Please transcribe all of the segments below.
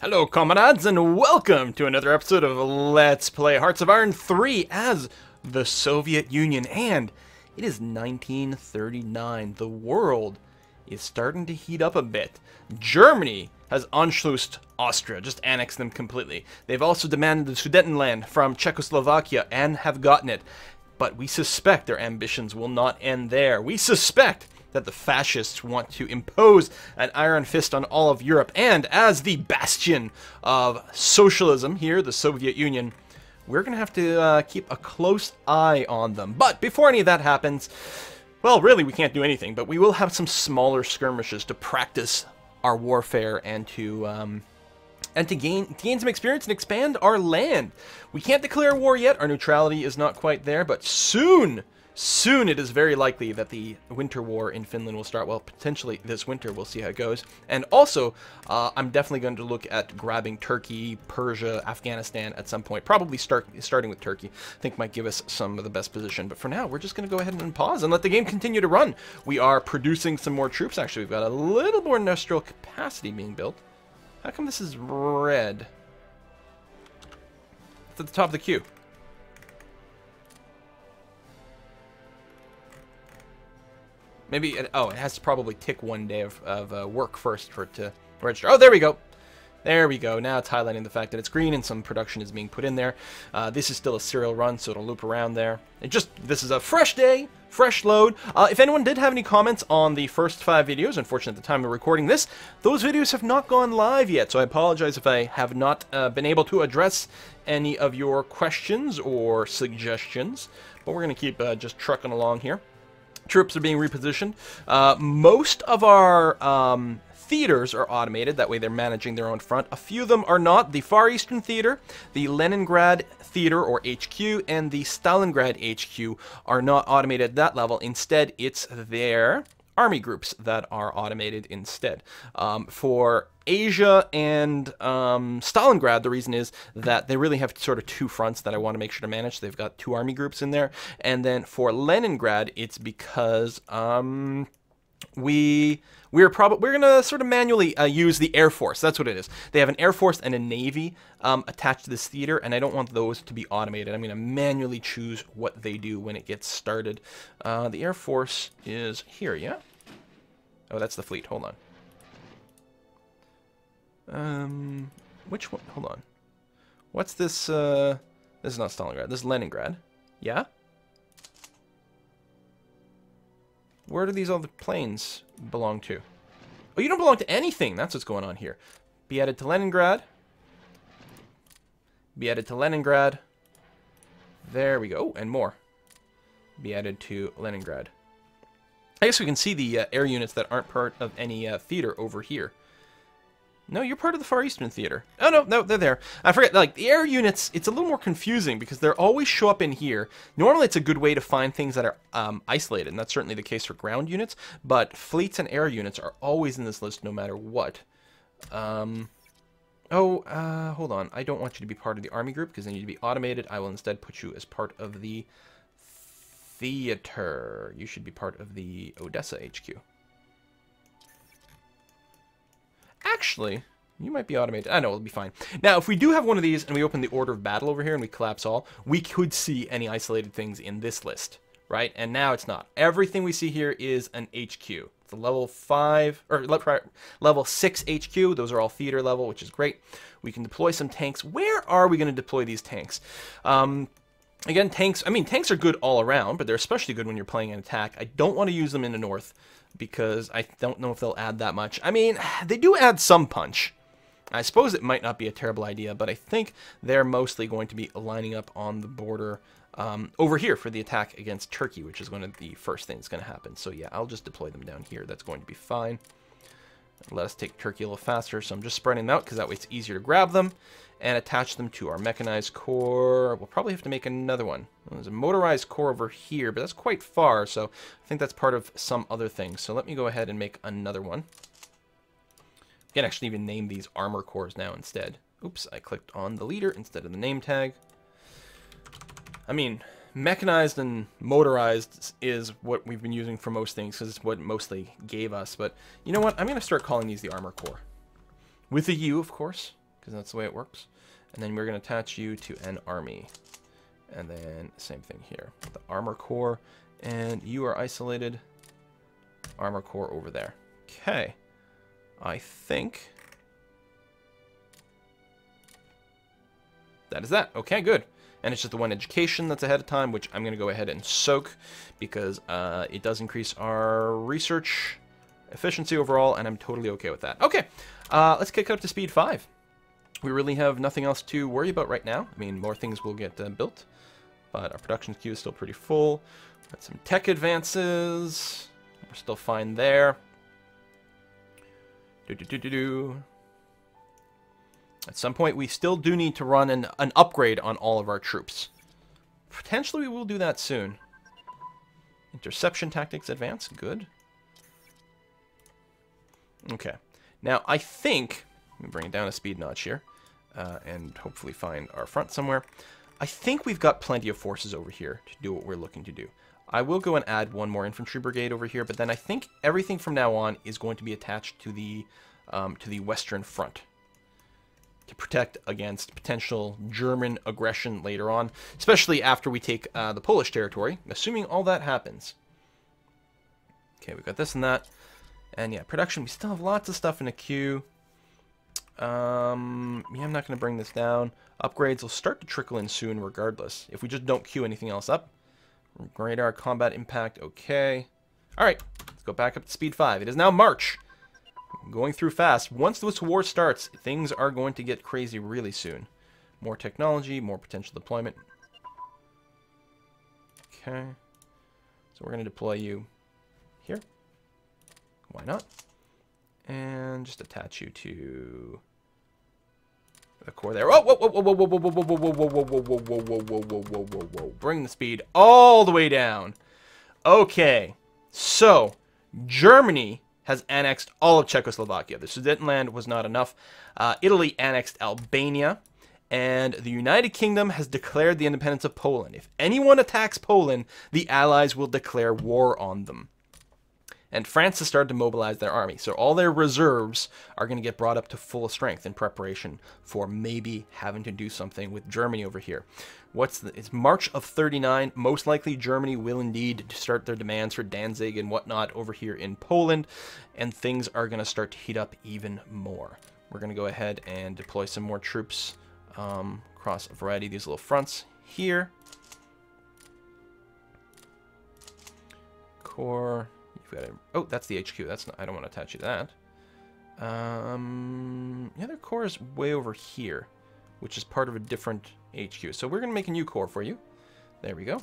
Hello comrades and welcome to another episode of Let's Play Hearts of Iron 3 as the Soviet Union, and it is 1939. The world is starting to heat up a bit. Germany has Anschlussed Austria, just annexed them completely. They've also demanded the Sudetenland from Czechoslovakia and have gotten it. But we suspect their ambitions will not end there. We suspect that the fascists want to impose an iron fist on all of Europe, and as the bastion of socialism here, the Soviet Union, we're going to have to keep a close eye on them. But before any of that happens, well, really we can't do anything, but we will have some smaller skirmishes to practice our warfare and to gain some experience and expand our land. We can't declare war yet, our neutrality is not quite there, but soon it is very likely that the Winter War in Finland will start. Well, potentially this winter, we'll see how it goes. And also, I'm definitely going to look at grabbing Turkey, Persia, Afghanistan at some point. Probably starting with Turkey. I think might give us some of the best position. But for now, we're just going to go ahead and pause and let the game continue to run. We are producing some more troops. Actually, we've got a little more industrial capacity being built. How come this is red? It's at the top of the queue. Maybe, it has to probably tick one day of work first for it to register. Oh, there we go. There we go. Now it's highlighting the fact that it's green and some production is being put in there. This is still a serial run, so it'll loop around there. This is a fresh day, fresh load. If anyone did have any comments on the first 5 videos, unfortunately at the time of recording this, those videos have not gone live yet, so I apologize if I have not been able to address any of your questions or suggestions, but we're going to keep just trucking along here. Troops are being repositioned. Most of our theaters are automated. That way they're managing their own front. A few of them are not. The Far Eastern Theater, the Leningrad Theater or HQ, and the Stalingrad HQ are not automated at that level. Instead, it's their army groups that are automated instead. For Asia and Stalingrad, the reason is that they really have sort of 2 fronts that I want to make sure to manage. They've got 2 army groups in there. And then for Leningrad, it's because we're going to sort of manually use the Air Force. That's what it is. They have an Air Force and a Navy attached to this theater, and I don't want those to be automated. I'm going to manually choose what they do when it gets started. The Air Force is here, yeah? Oh, that's the fleet. Hold on. Which one? Hold on. What's this? This is not Stalingrad. This is Leningrad. Yeah? Where do these other planes belong to? Oh, you don't belong to anything. That's what's going on here. Be added to Leningrad. Be added to Leningrad. There we go. And more. Be added to Leningrad. I guess we can see the air units that aren't part of any theater over here. No, you're part of the Far Eastern Theater. Oh, no, they're there. I forget, like, the air units, it's a little more confusing because they always show up in here. Normally, it's a good way to find things that are isolated, and that's certainly the case for ground units, but fleets and air units are always in this list no matter what. Hold on. I don't want you to be part of the army group because they need to be automated. I will instead put you as part of the theater. You should be part of the Odessa HQ. Actually, you might be automated. I know, it'll be fine. Now, if we do have one of these and we open the order of battle over here and we collapse all, we could see any isolated things in this list, right? And now it's not. Everything we see here is an HQ. It's a level 5, or level 6 HQ. Those are all theater level, which is great. We can deploy some tanks. Where are we going to deploy these tanks? Again, tanks are good all around, but they're especially good when you're playing an attack. I don't want to use them in the north, because I don't know if they'll add that much. I mean, they do add some punch. I suppose it might not be a terrible idea, but I think they're mostly going to be lining up on the border over here for the attack against Turkey, which is one of the first things going to happen. So yeah, I'll just deploy them down here. That's going to be fine. Let us take Turkey a little faster, so I'm just spreading them out because that way it's easier to grab them and attach them to our mechanized corps. We'll probably have to make another one. There's a motorized corps over here, but that's quite far, so I think that's part of some other thing. So let me go ahead and make another one. You can actually even name these armor corps now instead. Oops, I clicked on the leader instead of the name tag. I mean, mechanized and motorized is what we've been using for most things because it's what mostly gave us. But you know what? I'm going to start calling these the Armor Corps. With a U, of course. because that's the way it works. And then we're going to attach you to an army. And then same thing here. The armor core. And you are isolated. Armor core over there. Okay. I think that is that. Okay, good. And it's just the one education that's ahead of time, which I'm going to go ahead and soak because it does increase our research efficiency overall, and I'm totally okay with that. Okay, let's kick it up to speed 5. We really have nothing else to worry about right now. I mean, more things will get built, but our production queue is still pretty full. Got some tech advances. We're still fine there. At some point, we still do need to run an upgrade on all of our troops. Potentially, we will do that soon. Interception tactics advance. Good. Okay. Now, I think... Let me bring it down a speed notch here. And hopefully find our front somewhere. I think we've got plenty of forces over here to do what we're looking to do. I will go and add one more infantry brigade over here, but then I think everything from now on is going to be attached to the western front to protect against potential German aggression later on, especially after we take the Polish territory, assuming all that happens. Okay, we've got this and that. And yeah, production, we still have lots of stuff in the queue. Yeah, I'm not going to bring this down. Upgrades will start to trickle in soon regardless, if we just don't queue anything else up. Radar, combat impact, okay. Alright, let's go back up to speed 5. It is now March. Going through fast. Once this war starts, things are going to get crazy really soon. More technology, more potential deployment. Okay. So we're going to deploy you here. Why not? And just attach you to the core there. Oh, whoa, whoa, whoa, whoa, whoa, whoa, whoa, whoa, whoa, whoa, whoa, whoa, whoa, whoa, whoa, whoa, whoa, whoa, whoa. Bring the speed all the way down. Okay. So, Germany has annexed all of Czechoslovakia. The Sudetenland was not enough. Italy annexed Albania. And the United Kingdom has declared the independence of Poland. If anyone attacks Poland, the Allies will declare war on them. And France has started to mobilize their army. So all their reserves are going to get brought up to full strength in preparation for maybe having to do something with Germany over here. It's March of 39. Most likely Germany will indeed start their demands for Danzig and whatnot over here in Poland. And things are going to start to heat up even more. We're going to go ahead and deploy some more troops across a variety of these little fronts here. Core... Oh, that's the HQ. That's not, I don't want to attach you to that. The other core is way over here, which is part of a different HQ. So we're going to make a new core for you. There we go.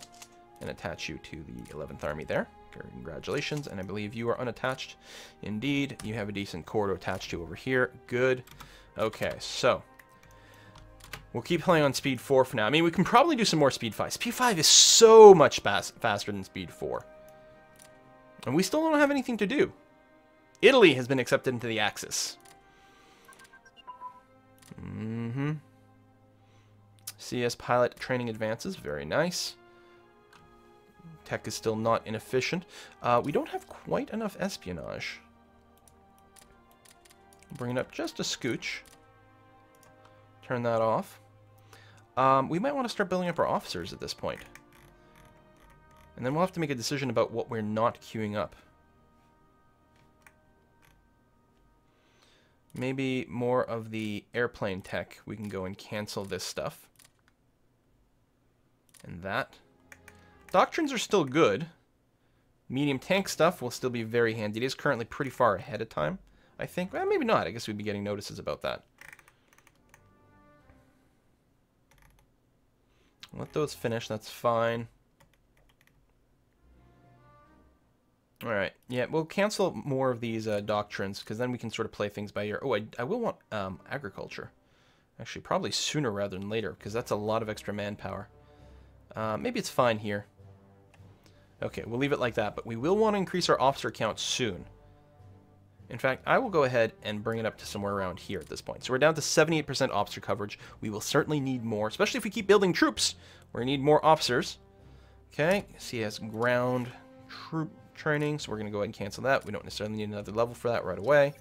And attach you to the 11th Army there. Congratulations. And I believe you are unattached. Indeed, you have a decent core to attach to over here. Good. Okay, so we'll keep playing on speed 4 for now. I mean, we can probably do some more speed 5. Speed 5 is so much faster than speed 4. And we still don't have anything to do. Italy has been accepted into the Axis. CS pilot training advances. Very nice. Tech is still not inefficient. We don't have quite enough espionage. Bring it up just a scooch. Turn that off. We might want to start building up our officers at this point. And then we'll have to make a decision about what we're not queuing up. Maybe more of the airplane tech. We can go and cancel this stuff. And that. Doctrines are still good. Medium tank stuff will still be very handy. It is currently pretty far ahead of time, I think. Well, maybe not. I guess we'd be getting notices about that. Let those finish. That's fine. Alright, yeah, we'll cancel more of these doctrines, because then we can sort of play things by ear. Oh, I will want agriculture. Actually, probably sooner rather than later, because that's a lot of extra manpower. Maybe it's fine here. Okay, we'll leave it like that, but we will want to increase our officer count soon. In fact, I will go ahead and bring it up to somewhere around here at this point. So we're down to 78% officer coverage. We will certainly need more, especially if we keep building troops. We're going to need more officers. Okay, CS ground troop training, so we're going to go ahead and cancel that. We don't necessarily need another level for that right away.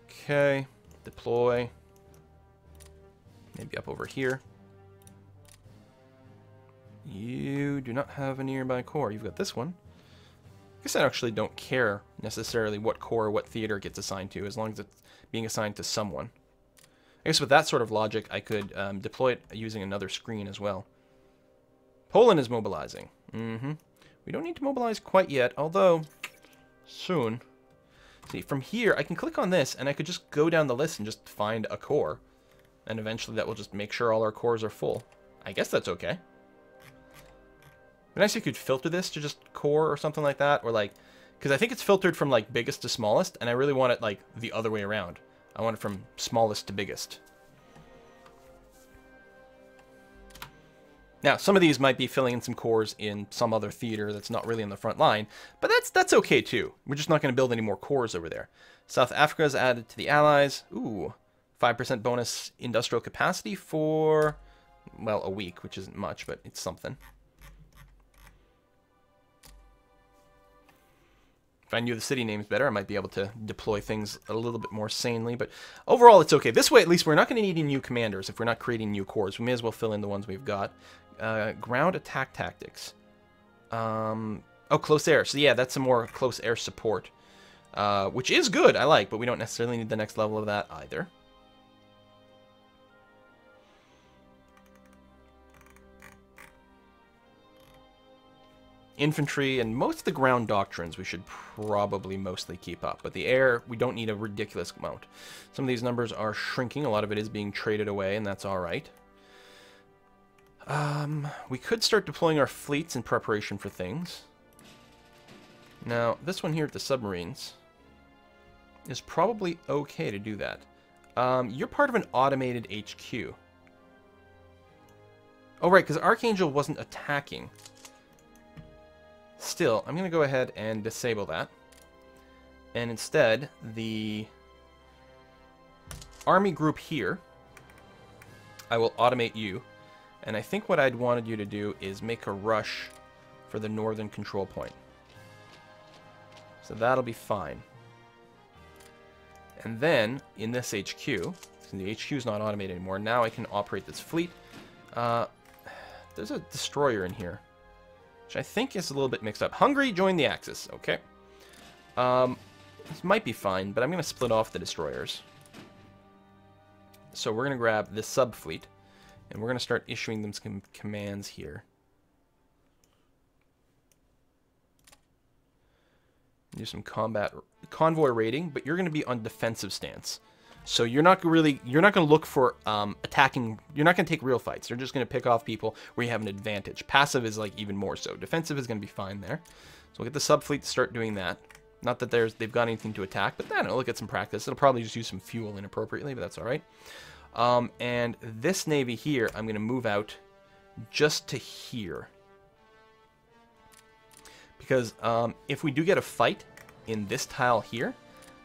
Okay, deploy. Maybe up over here. You do not have a nearby corps. You've got this one. I guess I actually don't care necessarily what corps or what theater it gets assigned to, as long as it's being assigned to someone. I guess with that sort of logic, I could deploy it using another screen as well. Poland is mobilizing. We don't need to mobilize quite yet, although soon. See, from here, I can click on this, and I could just go down the list and just find a corps. And eventually that will just make sure all our corps are full. I guess that's okay. It'd be nice if you could filter this to just corps or something like that, or like, because I think it's filtered from like biggest to smallest, and I really want it like the other way around. I want it from smallest to biggest. Now, some of these might be filling in some corps in some other theater that's not really in the front line, but that's okay too. We're just not going to build any more corps over there. South Africa is added to the Allies. Ooh, 5% bonus industrial capacity for, well, a week, which isn't much, but it's something. If I knew the city names better, I might be able to deploy things a little bit more sanely, but overall it's okay. This way, at least, we're not going to need any new commanders if we're not creating new corps. We may as well fill in the ones we've got. Ground attack tactics. Oh, close air. So yeah, that's some more close air support, which is good, I like, but we don't necessarily need the next level of that either. Infantry and most of the ground doctrines we should probably mostly keep up, but the air, we don't need a ridiculous amount. Some of these numbers are shrinking. A lot of it is being traded away, and that's all right. We could start deploying our fleets in preparation for things. Now, this one here at the submarines is probably okay to do that. You're part of an automated HQ. Oh, right, because Archangel wasn't attacking. Still, I'm going to go ahead and disable that. And instead, the army group here, I will automate you. And I think what I'd wanted you to do is make a rush for the northern control point. So that'll be fine. And then, in this HQ, since the HQ is not automated anymore, now I can operate this fleet. There's a destroyer in here, which I think is a little bit mixed up. Hungary joined the Axis. Okay. This might be fine, but I'm going to split off the destroyers. So we're going to grab this sub-fleet, and we're going to start issuing them some commands here. Do some convoy raiding, but you're going to be on defensive stance. So you're not going to look for attacking. You're not going to take real fights. You're just going to pick off people where you have an advantage. Passive is like even more so. Defensive is going to be fine there. So we'll get the sub-fleet to start doing that. Not that they've got anything to attack, but I don't know, look at some practice. It'll probably just use some fuel inappropriately, but that's all right. And this navy here, I'm going to move out just to here. Because if we do get a fight in this tile here,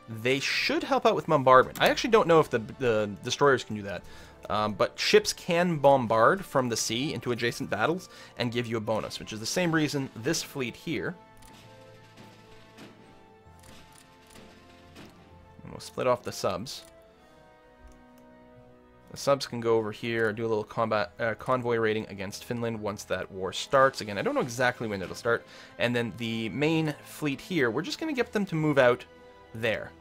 they should help out with bombardment. I actually don't know if the destroyers can do that. But ships can bombard from the sea into adjacent battles and give you a bonus, which is the same reason this fleet here. And we'll split off the subs. The subs can go over here, do a little convoy raiding against Finland once that war starts. Again, I don't know exactly when it'll start. And then the main fleet here, we're just going to get them to move out there.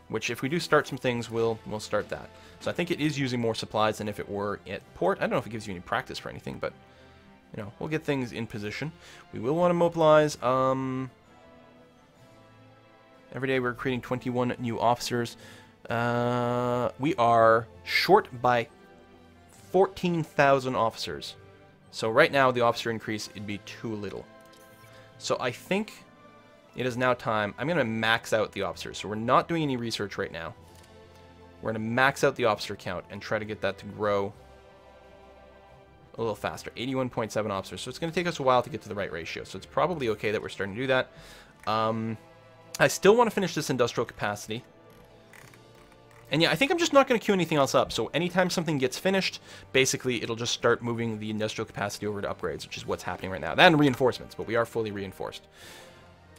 Which, if we do start some things, we'll start that. So I think it is using more supplies than if it were at port. I don't know if it gives you any practice for anything, but, you know, we'll get things in position. We will want to mobilize. Every day we're creating 21 new officers. We are short by 14,000 officers. So right now, the officer increase, it'd be too little. So I think it is now time. I'm going to max out the officers. So we're not doing any research right now. We're going to max out the officer count and try to get that to grow a little faster. 81.7 officers. So it's going to take us a while to get to the right ratio. So it's probably okay that we're starting to do that. I still want to finish this industrial capacity. And yeah, I think I'm just not going to queue anything else up. So anytime something gets finished, basically it'll just start moving the industrial capacity over to upgrades, which is what's happening right now. That and reinforcements, but we are fully reinforced.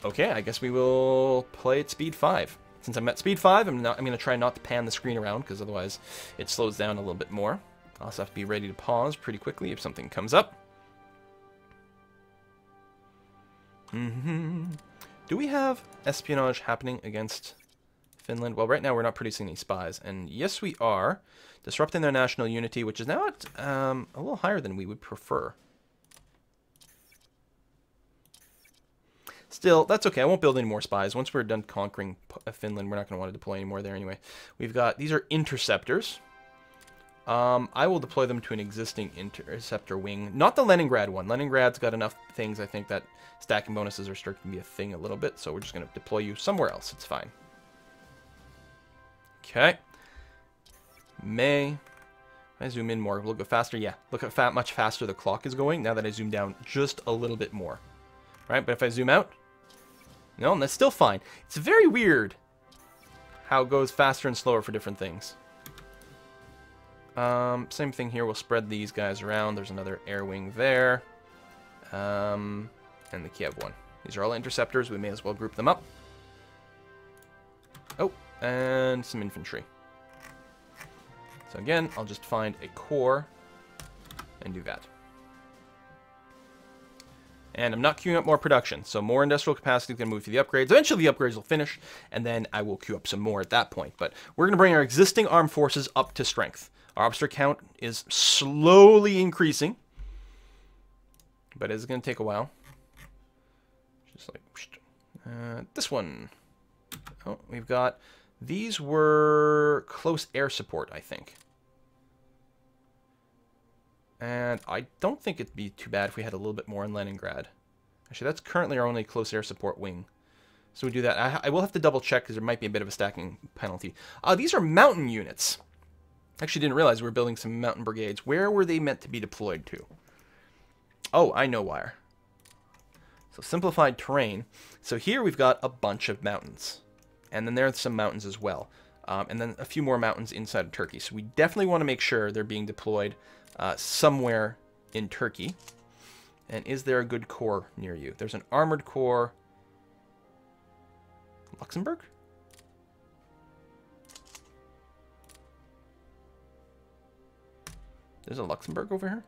Okay, I guess we will play at speed 5. Since I'm at speed 5, I'm going to try not to pan the screen around, because otherwise it slows down a little bit more. I also have to be ready to pause pretty quickly if something comes up. Do we have espionage happening against Finland? Well, right now we're not producing any spies. And yes, we are. Disrupting their national unity, which is now at a little higher than we would prefer. Still, that's okay. I won't build any more spies. Once we're done conquering Finland, we're not going to want to deploy any more there anyway. We've got, these are interceptors. I will deploy them to an existing interceptor wing. Not the Leningrad one. Leningrad's got enough things, I think, that stacking bonuses are starting to be a thing a little bit. So we're just going to deploy you somewhere else. It's fine. Okay. If I zoom in more, a little bit faster. Yeah, look at much faster the clock is going now that I zoom down just a little bit more. Right, but if I zoom out, no, that's still fine. It's very weird how it goes faster and slower for different things. Same thing here. We'll spread these guys around. There's another air wing there. And the Kiev one. These are all interceptors. We may as well group them up. Oh, and some infantry. So again, I'll just find a core and do that. And I'm not queuing up more production, so more industrial capacity is going to move to the upgrades. Eventually the upgrades will finish, and then I will queue up some more at that point. But we're going to bring our existing armed forces up to strength. Our officer count is slowly increasing, but it's going to take a while. Just like this one. Oh, we've got, these were close air support, I think. And I don't think it'd be too bad if we had a little bit more in Leningrad. Actually, that's currently our only close air support wing. So we do that. I will have to double check because there might be a bit of a stacking penalty. These are mountain units. Actually, didn't realize we were building some mountain brigades. Where were they meant to be deployed to? Oh, I know where. So simplified terrain. So here we've got a bunch of mountains. And then there's some mountains as well. And then a few more mountains inside of Turkey. So we definitely want to make sure they're being deployed somewhere in Turkey. And is there a good core near you? There's an armored core. Luxembourg? There's a Luxembourg over here?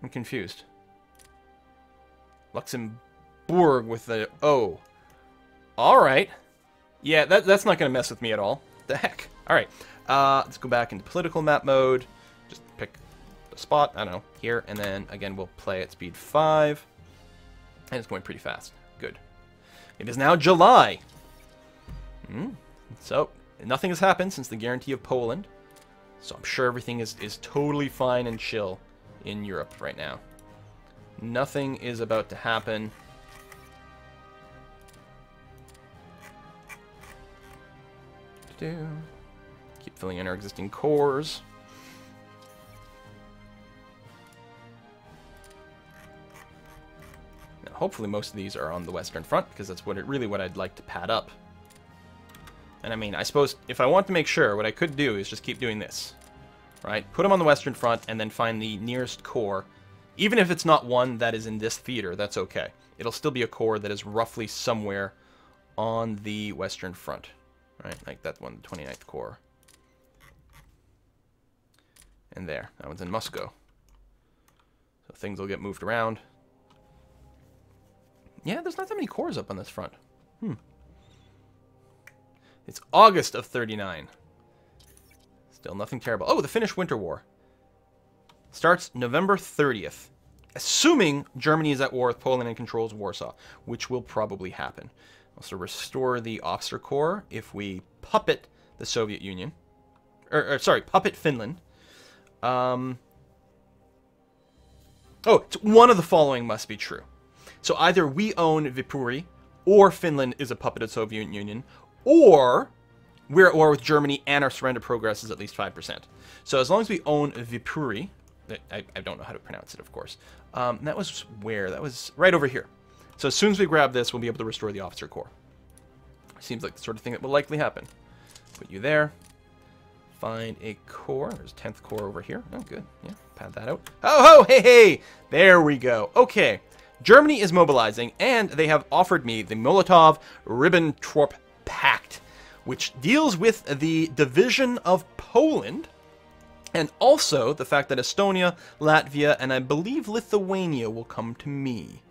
I'm confused. Luxembourg with the O. Alright. Yeah, that's not going to mess with me at all. The heck. Alright. Let's go back into political map mode. Just pick a spot, I don't know, here. And then, again, we'll play at speed 5. And it's going pretty fast. Good. It is now July. So, nothing has happened since the guarantee of Poland. So I'm sure everything is totally fine and chill in Europe right now. Nothing is about to happen. Keep filling in our existing cores. Now, hopefully most of these are on the Western Front, because that's really what I'd like to pad up. And I mean, I suppose if I want to make sure, what I could do is just keep doing this. Right? Put them on the Western Front and then find the nearest core. Even if it's not one that is in this theater, that's okay. It'll still be a core that is roughly somewhere on the Western Front. Right? Like that one, the 29th Corps. And there. That one's in Moscow. So things will get moved around. Yeah, there's not that many cores up on this front. It's August of 39. Still nothing terrible. Oh, the Finnish Winter War. Starts November 30th. Assuming Germany is at war with Poland and controls Warsaw, which will probably happen. Also restore the officer corps if we puppet the Soviet Union. Sorry, puppet Finland. Oh, one of the following must be true. So either we own Viipuri, or Finland is a puppet of the Soviet Union, or we're at war with Germany and our surrender progress is at least 5%. So as long as we own Viipuri, I don't know how to pronounce it, of course. That was where? That was right over here. So as soon as we grab this, we'll be able to restore the officer corps. Seems like the sort of thing that will likely happen. Put you there. Find a core. There's 10th Corps over here. Oh, good. Yeah, pad that out. Oh, hey, hey! There we go. Okay. Germany is mobilizing, and they have offered me the Molotov-Ribbentrop Pact, which deals with the division of Poland, and also the fact that Estonia, Latvia, and I believe Lithuania will come to me.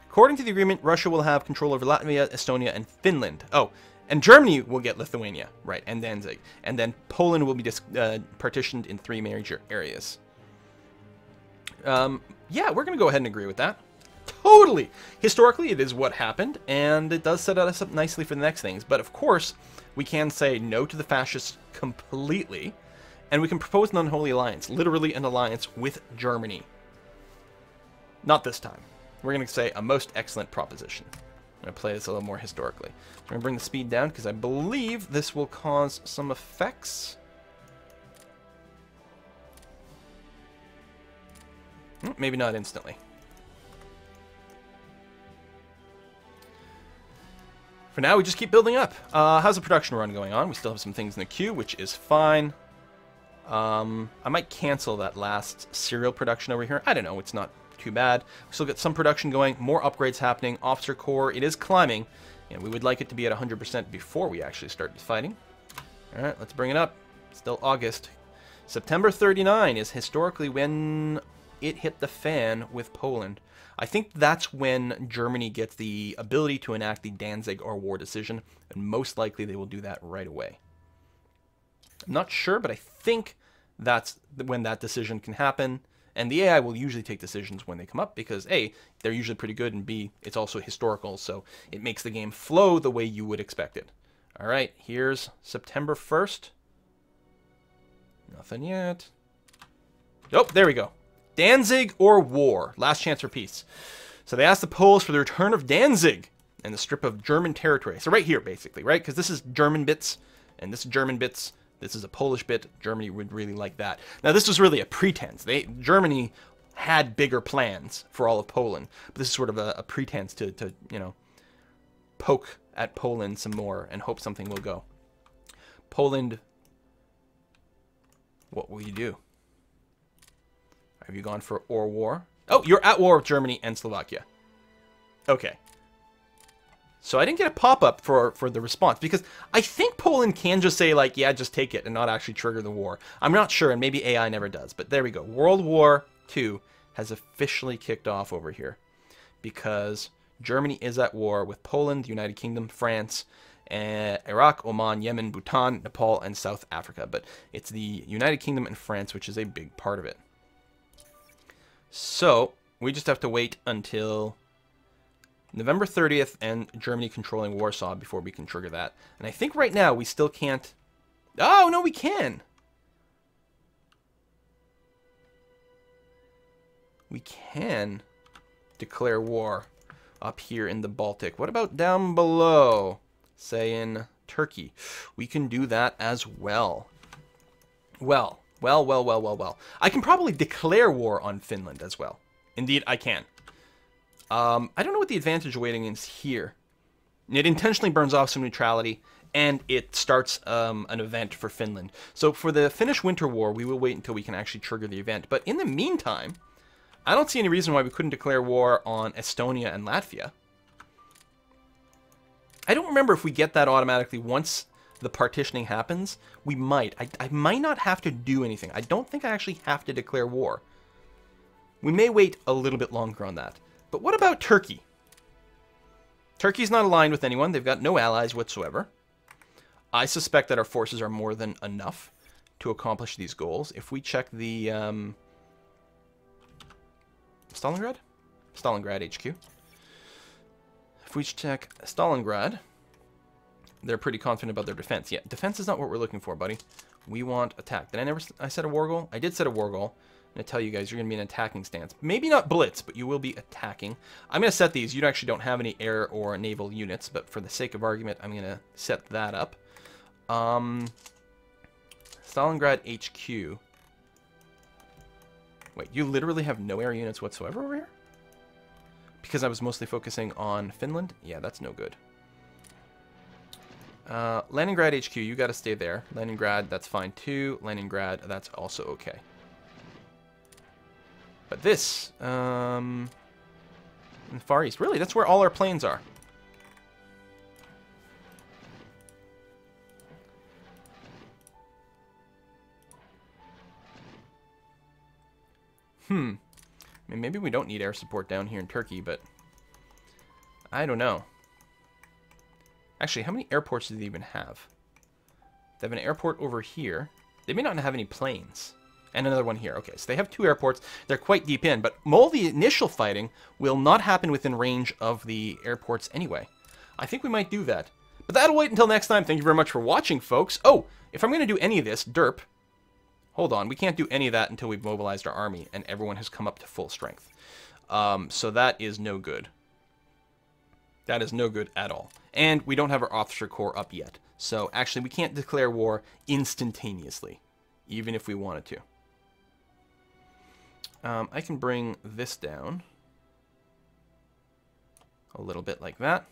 According to the agreement, Russia will have control over Latvia, Estonia, and Finland. Oh, and Germany will get Lithuania, right, and Danzig. And then Poland will be partitioned in 3 major areas. Yeah, we're going to go ahead and agree with that. Totally! Historically, it is what happened, and it does set us up nicely for the next things. But of course, we can say no to the fascists completely, and we can propose an unholy alliance, literally an alliance with Germany. Not this time. We're going to say a most excellent proposition. I'm going to play this a little more historically. I'm going to bring the speed down because I believe this will cause some effects. Maybe not instantly. For now, we just keep building up. How's the production run going on? We still have some things in the queue, which is fine. I might cancel that last serial production over here. I don't know. It's not too bad. We still got some production going. More upgrades happening. Officer Corps, it is climbing. And we would like it to be at 100% before we actually start fighting. All right, let's bring it up. Still August. September 39 is historically when it hit the fan with Poland. I think that's when Germany gets the ability to enact the Danzig or war decision, and most likely they will do that right away. I'm not sure, but I think that's when that decision can happen, and the AI will usually take decisions when they come up because A, they're usually pretty good, and B, it's also historical, so it makes the game flow the way you would expect it. All right, here's September 1st. Nothing yet. Oh, there we go. Danzig or war? Last chance for peace. So they asked the Poles for the return of Danzig and the strip of German territory. So right here, basically, right? Because this is German bits, and this is German bits. This is a Polish bit. Germany would really like that. Now, this was really a pretense. Germany had bigger plans for all of Poland, but this is sort of a pretense to you know, poke at Poland some more and hope something will go. Poland, what will you do? Have you gone for war? Oh, you're at war with Germany and Slovakia. Okay. So I didn't get a pop-up for the response, because I think Poland can just say, like, yeah, just take it and not actually trigger the war. I'm not sure, and maybe AI never does. But there we go. World War II has officially kicked off over here, because Germany is at war with Poland, the United Kingdom, France, Iraq, Oman, Yemen, Bhutan, Nepal, and South Africa. But it's the United Kingdom and France, which is a big part of it. So we just have to wait until November 30th and Germany controlling Warsaw before we can trigger that. And I think right now we still can't... Oh, no, we can! We can declare war up here in the Baltic. What about down below, say in Turkey? We can do that as well. Well. I can probably declare war on Finland as well. Indeed, I can. I don't know what the advantage weighting is here. It intentionally burns off some neutrality, and it starts an event for Finland. So for the Finnish Winter War, we will wait until we can actually trigger the event. But in the meantime, I don't see any reason why we couldn't declare war on Estonia and Latvia. I don't remember if we get that automatically once the partitioning happens. We might. I might not have to do anything. I don't think I actually have to declare war. We may wait a little bit longer on that. But what about Turkey? Turkey's not aligned with anyone. They've got no allies whatsoever. I suspect that our forces are more than enough to accomplish these goals. If we check the Stalingrad? Stalingrad HQ. If we check Stalingrad, they're pretty confident about their defense. Yeah, defense is not what we're looking for, buddy. We want attack. Did I set a war goal? I did set a war goal. I'm going to tell you guys you're going to be in an attacking stance. Maybe not blitz, but you will be attacking. I'm going to set these. You actually don't have any air or naval units, but for the sake of argument, I'm going to set that up. Stalingrad HQ. Wait, you literally have no air units whatsoever over here? Because I was mostly focusing on Finland? Yeah, that's no good. Leningrad HQ, you got to stay there. Leningrad, that's fine too. Leningrad, that's also okay. But this, in the Far East, really, that's where all our planes are. I mean, maybe we don't need air support down here in Turkey, but I don't know. Actually, how many airports do they even have? They have an airport over here. They may not have any planes. And another one here. Okay, so they have 2 airports. They're quite deep in, but all the initial fighting will not happen within range of the airports anyway. I think we might do that. But that'll wait until next time. Thank you very much for watching, folks. Oh, if I'm going to do any of this, derp. Hold on, we can't do any of that until we've mobilized our army and everyone has come up to full strength. So that is no good. That is no good at all. And we don't have our officer corps up yet. So actually, we can't declare war instantaneously, even if we wanted to. I can bring this down a little bit like that.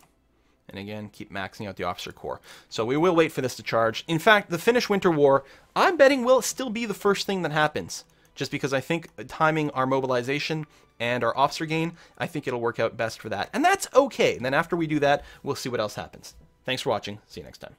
And again, keep maxing out the officer corps. So we will wait for this to charge. In fact, the Finnish Winter War, I'm betting will still be the first thing that happens. Just because I think timing our mobilization and our officer gain, I think it'll work out best for that. And that's okay. And then after we do that, we'll see what else happens. Thanks for watching. See you next time.